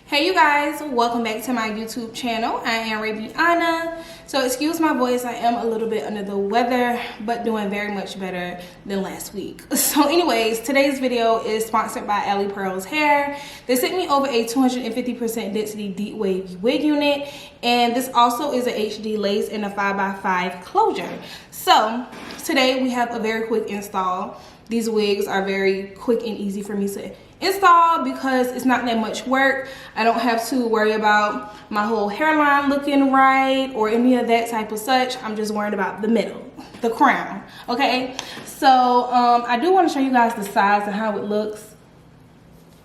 Hey you guys, welcome back to my YouTube channel. I am Rebiana. So excuse my voice, I am a little bit under the weather, but doing very much better than last week. So anyways, today's video is sponsored by Alipearl's hair. They sent me over a 250% density deep wave wig unit, and this also is an HD lace and a 5x5 closure. So today we have a very quick install. These wigs are very quick and easy for me to install because it's not that much work. I don't have to worry about my whole hairline looking right or any of that type of such. I'm just worried about the middle, the crown. Okay, so I do want to show you guys the size and how it looks.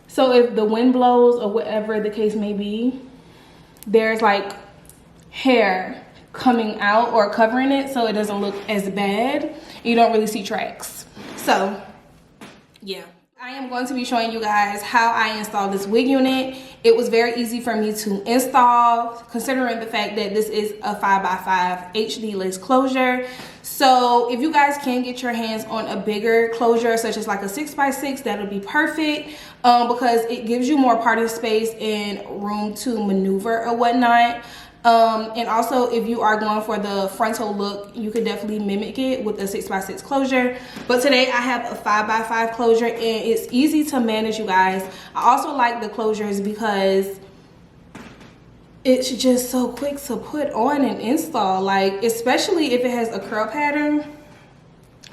So if the wind blows or whatever the case may be, there's like hair coming out or covering it, so it doesn't look as bad. You don't really see tracks. So yeah, I am going to be showing you guys how I installed this wig unit. It was very easy for me to install, considering the fact that this is a 5x5 HD lace closure. So if you guys can get your hands on a bigger closure, such as like a 6x6, that'll be perfect, because it gives you more parting space and room to maneuver or whatnot. And also, if you are going for the frontal look, you could definitely mimic it with a 6x6 closure. But today I have a 5x5 closure, and it's easy to manage, you guys. I also like the closures because it's just so quick to put on and install, like especially if it has a curl pattern.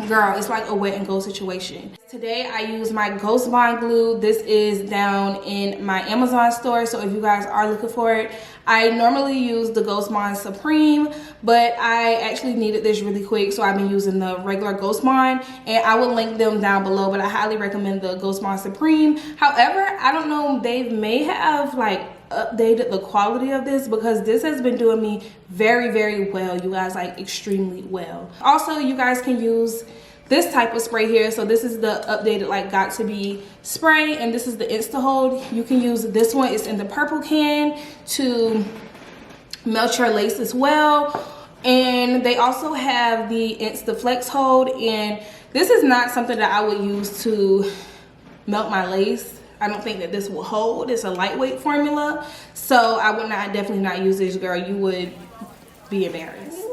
Girl, it's like a wet and go situation. Today I use my Ghost Bond glue. This is down in my Amazon store, so if you guys are looking for it. I normally use the Ghost Bond Supreme, but I actually needed this really quick, so I've been using the regular Ghost Bond, and I will link them down below, but I highly recommend the Ghost Bond Supreme. However, I don't know, they may have like updated the quality of this, because this has been doing me very well, you guys, like extremely well. Also, you guys can use this type of spray here. So this is the updated like got to be spray, and this is the Insta Hold. You can use this one, it's in the purple can, to melt your lace as well. And they also have the Insta Flex Hold, and this is not something that I would use to melt my lace. I don't think that this will hold. It's a lightweight formula, so I would not, definitely not use this, girl. You would be embarrassed.